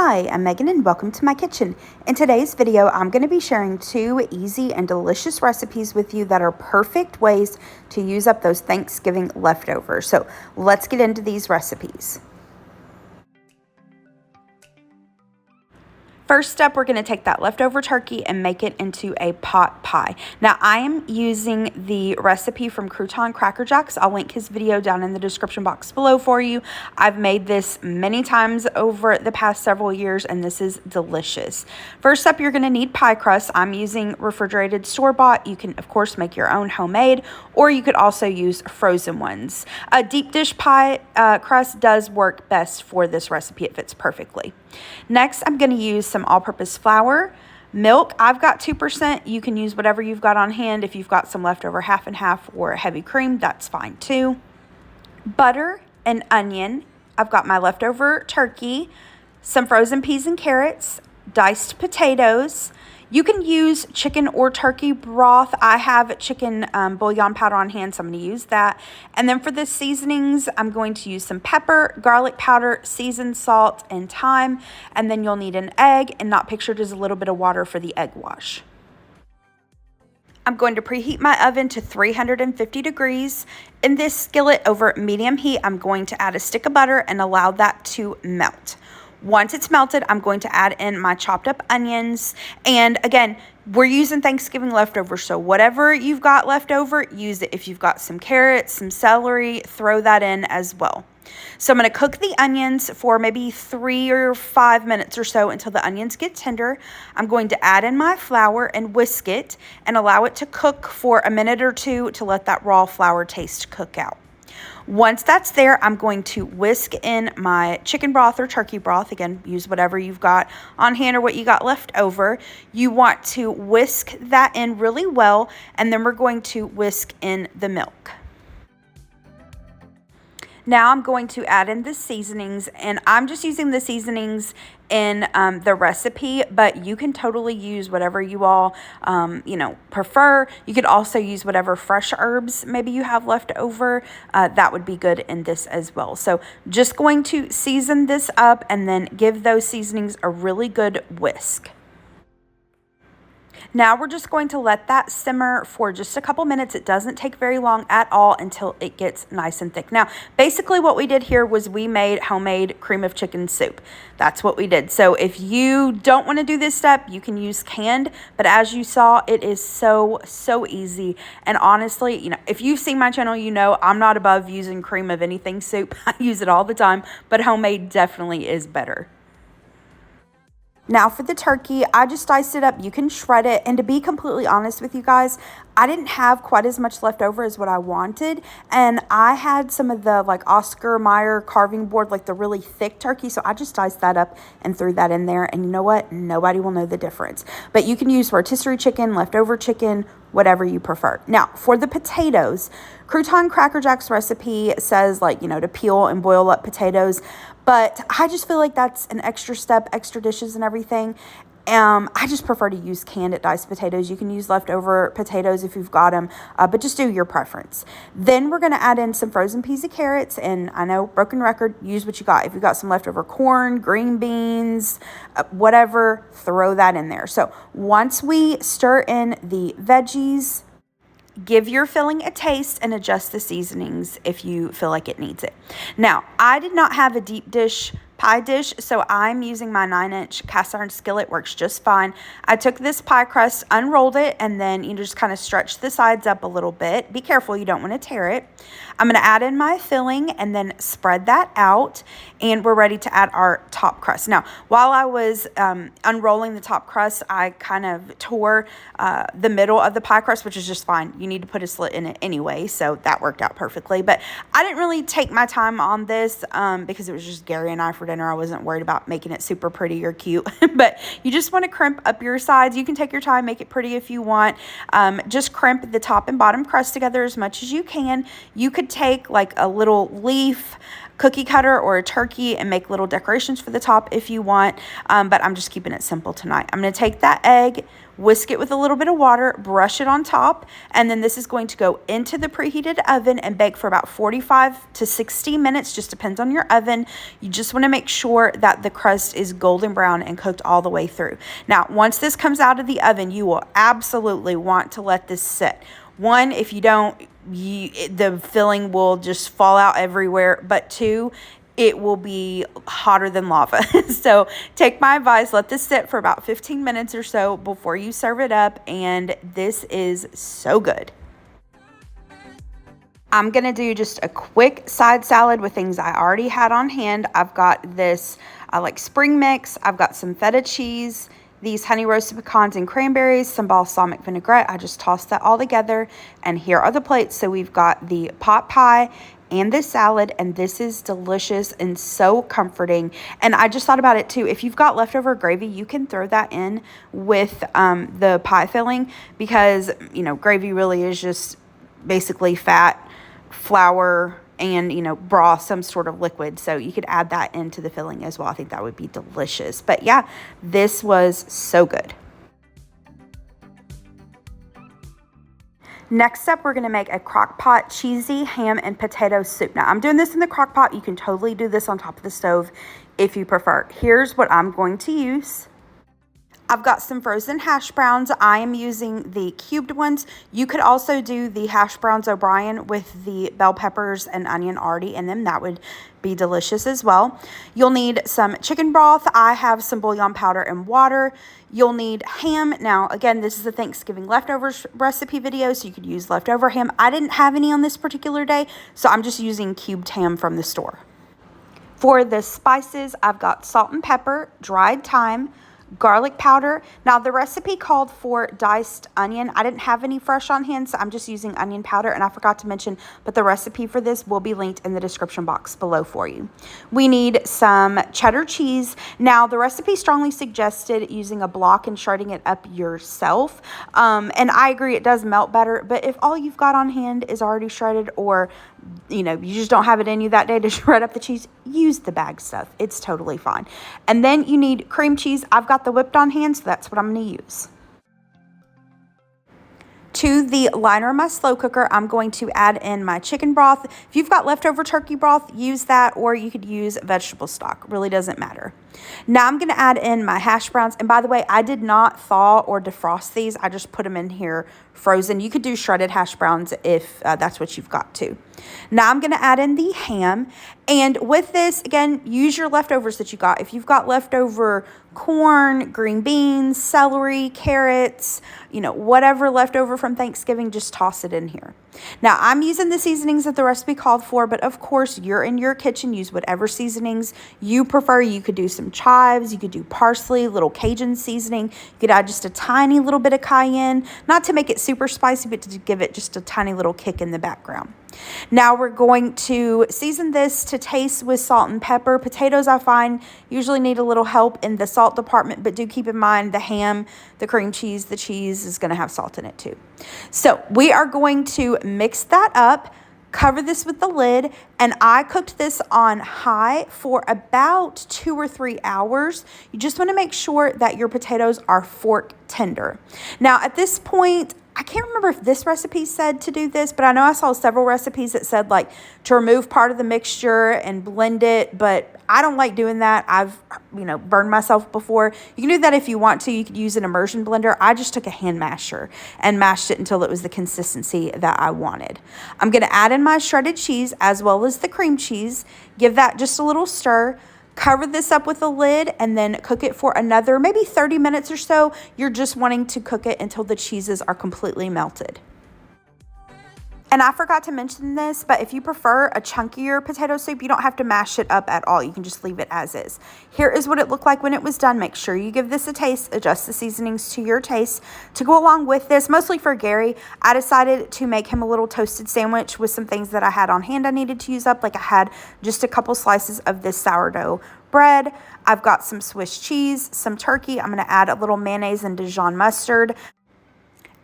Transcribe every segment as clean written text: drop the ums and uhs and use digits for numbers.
Hi, I'm Megan and welcome to my kitchen. In today's video, I'm going to be sharing 2 easy and delicious recipes with you that are perfect ways to use up those Thanksgiving leftovers. So let's get into these recipes. First up, we're going to take that leftover turkey and make it into a pot pie. Now, I am using the recipe from Crouton Cracker Jacks. I'll link his video down in the description box below for you. I've made this many times over the past several years, and this is delicious. First up, you're going to need pie crust. I'm using refrigerated store-bought. You can, of course, make your own homemade, or you could also use frozen ones. A deep dish pie crust does work best for this recipe. It fits perfectly. Next, I'm going to use some all-purpose flour, milk. I've got 2%. You can use whatever you've got on hand. If you've got some leftover half and half or heavy cream, that's fine too. Butter and onion. I've got my leftover turkey, some frozen peas and carrots, diced potatoes. You can use chicken or turkey broth. I have chicken bouillon powder on hand, so I'm going to use that. And then for the seasonings, I'm going to use some pepper, garlic powder, seasoned salt, and thyme. And then you'll need an egg, and not pictured is a little bit of water for the egg wash. I'm going to preheat my oven to 350 degrees. In this skillet over medium heat, I'm going to add a stick of butter and allow that to melt. Once it's melted, I'm going to add in my chopped up onions. And again, we're using Thanksgiving leftovers, so whatever you've got left over, use it. If you've got some carrots, some celery, throw that in as well. So I'm going to cook the onions for maybe 3 or 5 minutes or so until the onions get tender. I'm going to add in my flour and whisk it and allow it to cook for a minute or two to let that raw flour taste cook out. Once that's there, I'm going to whisk in my chicken broth or turkey broth. Again, use whatever you've got on hand or what you got left over. You want to whisk that in really well, and then we're going to whisk in the milk. Now I'm going to add in the seasonings, and I'm just using the seasonings in the recipe, but you can totally use whatever you all, prefer. You could also use whatever fresh herbs maybe you have left over. That would be good in this as well. So just going to season this up and then give those seasonings a really good whisk. Now we're just going to let that simmer for just a couple minutes. It doesn't take very long at all until it gets nice and thick. Now, basically what we did here was we made homemade cream of chicken soup. That's what we did. So if you don't want to do this step, you can use canned. But as you saw, it is so easy. And honestly, if you've seen my channel, you know I'm not above using cream of anything soup. I use it all the time, but homemade definitely is better. Now for the turkey, I just diced it up. You can shred it. And to be completely honest with you guys, I didn't have quite as much left over as what I wanted. And I had some of the Oscar Mayer carving board, the really thick turkey. So I just diced that up and threw that in there. And you know what? Nobody will know the difference. But you can use rotisserie chicken, leftover chicken, whatever you prefer. Now for the potatoes, Crouton Cracker Jacks recipe says to peel and boil up potatoes. But I just feel like that's an extra step, extra dishes and everything. I just prefer to use canned diced potatoes. You can use leftover potatoes if you've got them, but just do your preference. Then we're going to add in some frozen peas and carrots. And I know, broken record, use what you got. If you've got some leftover corn, green beans, whatever, throw that in there. So once we stir in the veggies, give your filling a taste and adjust the seasonings if you feel like it needs it. Now, I did not have a deep dish pie dish, so I'm using my 9-inch cast iron skillet. Works just fine. I took this pie crust, unrolled it, and then you just kind of stretch the sides up a little bit. Be careful, you don't want to tear it. I'm going to add in my filling and then spread that out, and we're ready to add our top crust. Now, while I was unrolling the top crust, I kind of tore the middle of the pie crust, which is just fine. You need to put a slit in it anyway, so that worked out perfectly. But I didn't really take my time on this because it was just Gary and I for dinner. I wasn't worried about making it super pretty or cute. But you just want to crimp up your sides. You can take your time, make it pretty if you want. Just crimp the top and bottom crust together as much as you can. You could take a little leaf cookie cutter or a turkey and make little decorations for the top if you want, but I'm just keeping it simple tonight. I'm going to take that egg, whisk it with a little bit of water, brush it on top, and then this is going to go into the preheated oven and bake for about 45 to 60 minutes, just depends on your oven. You just want to make sure that the crust is golden brown and cooked all the way through. Now, once this comes out of the oven, you will absolutely want to let this sit. One, if you don't, the filling will just fall out everywhere, but two, it will be hotter than lava. So take my advice, let this sit for about 15 minutes or so before you serve it up, and this is so good. I'm going to do just a quick side salad with things I already had on hand. I've got this spring mix. I've got some feta cheese, these honey roasted pecans and cranberries, some balsamic vinaigrette. I just tossed that all together, and here are the plates. So we've got the pot pie and this salad, and this is delicious and so comforting. And I just thought about it too. If you've got leftover gravy, you can throw that in with the pie filling, because gravy really is just basically fat, flour, and broth, some sort of liquid. So you could add that into the filling as well. I think that would be delicious. But yeah, this was so good. Next up, we're going to make a crock pot cheesy ham and potato soup. Now, I'm doing this in the crock pot. You can totally do this on top of the stove if you prefer. Here's what I'm going to use. I've got some frozen hash browns. I am using the cubed ones. You could also do the hash browns O'Brien with the bell peppers and onion already in them. That would be delicious as well. You'll need some chicken broth. I have some bouillon powder and water. You'll need ham. Now, again, this is a Thanksgiving leftovers recipe video, so you could use leftover ham. I didn't have any on this particular day, so I'm just using cubed ham from the store. For the spices, I've got salt and pepper, dried thyme, garlic powder. Now, the recipe called for diced onion. I didn't have any fresh on hand, so I'm just using onion powder, and I forgot to mention, but the recipe for this will be linked in the description box below for you. We need some cheddar cheese. Now, the recipe strongly suggested using a block and shredding it up yourself, and I agree, it does melt better, but if all you've got on hand is already shredded, or you just don't have it in you that day to shred up the cheese, use the bag stuff. It's totally fine. And then you need cream cheese. I've got the whipped on hand, so that's what I'm going to use. To the liner of my slow cooker, I'm going to add in my chicken broth. If you've got leftover turkey broth, use that, or you could use vegetable stock. Really doesn't matter. Now I'm going to add in my hash browns. And by the way, I did not thaw or defrost these. I just put them in here frozen. You could do shredded hash browns if that's what you've got to. Now I'm going to add in the ham. And with this, again, use your leftovers that you got. If you've got leftover corn, green beans, celery, carrots, whatever leftover from Thanksgiving, just toss it in here. Now, I'm using the seasonings that the recipe called for, but of course, you're in your kitchen. Use whatever seasonings you prefer. You could do some chives. You could do parsley, little Cajun seasoning. You could add just a tiny little bit of cayenne, not to make it super spicy, but to give it just a tiny little kick in the background. Now we're going to season this to taste with salt and pepper. Potatoes, I find, usually need a little help in the salt department, but do keep in mind the ham, the cream cheese, the cheese is going to have salt in it too. So we are going to mix that up, cover this with the lid, and I cooked this on high for about 2 or 3 hours. You just want to make sure that your potatoes are fork tender. Now at this point, I can't remember if this recipe said to do this, but I know I saw several recipes that said to remove part of the mixture and blend it, but I don't like doing that. I've, burned myself before. You can do that if you want to. You could use an immersion blender. I just took a hand masher and mashed it until it was the consistency that I wanted. I'm going to add in my shredded cheese as well as the cream cheese. Give that just a little stir. Cover this up with a lid and then cook it for another maybe 30 minutes or so. You're just wanting to cook it until the cheeses are completely melted. And I forgot to mention this, but if you prefer a chunkier potato soup, you don't have to mash it up at all. You can just leave it as is. Here is what it looked like when it was done. Make sure you give this a taste. Adjust the seasonings to your taste. To go along with this, mostly for Gary, I decided to make him a little toasted sandwich with some things that I had on hand I needed to use up. Like I had just a couple slices of this sourdough bread. I've got some Swiss cheese, some turkey. I'm going to add a little mayonnaise and Dijon mustard.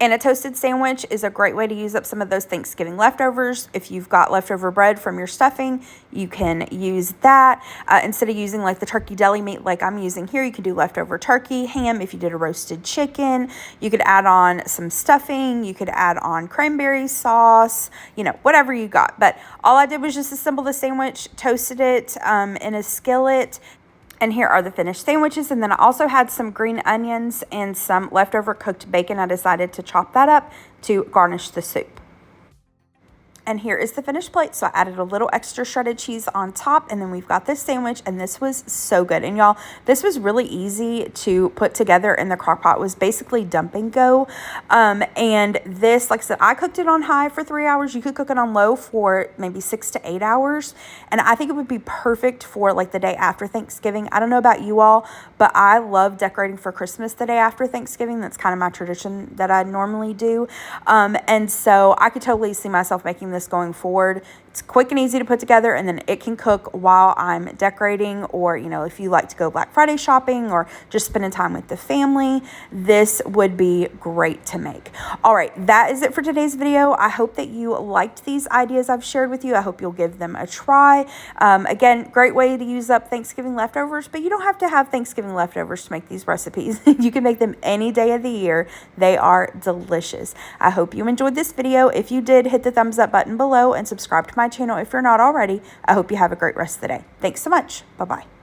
And a toasted sandwich is a great way to use up some of those Thanksgiving leftovers. If you've got leftover bread from your stuffing, you can use that. Instead of using like the turkey deli meat like I'm using here, you could do leftover turkey, ham. If you did a roasted chicken, you could add on some stuffing. You could add on cranberry sauce, you know, whatever you got. But all I did was just assemble the sandwich, toasted it in a skillet. And here are the finished sandwiches. And then I also had some green onions and some leftover cooked bacon. I decided to chop that up to garnish the soup. And here is the finished plate. So I added a little extra shredded cheese on top, and then we've got this sandwich, and this was so good. And y'all, this was really easy to put together in the crock pot. It was basically dump and go. And this, like I said, I cooked it on high for 3 hours. You could cook it on low for maybe 6 to 8 hours. And I think it would be perfect for like the day after Thanksgiving. I don't know about you all, but I love decorating for Christmas the day after Thanksgiving. That's kind of my tradition that I normally do. And so I could totally see myself making this going forward. It's quick and easy to put together, and then it can cook while I'm decorating, or, you know, if you like to go Black Friday shopping or just spending time with the family, this would be great to make. All right, that is it for today's video. I hope that you liked these ideas I've shared with you. I hope you'll give them a try. Again, great way to use up Thanksgiving leftovers, but you don't have to have Thanksgiving leftovers to make these recipes. You can make them any day of the year. They are delicious. I hope you enjoyed this video. If you did, hit the thumbs up button below and subscribe to my channel if you're not already. I hope you have a great rest of the day. Thanks so much. Bye-bye.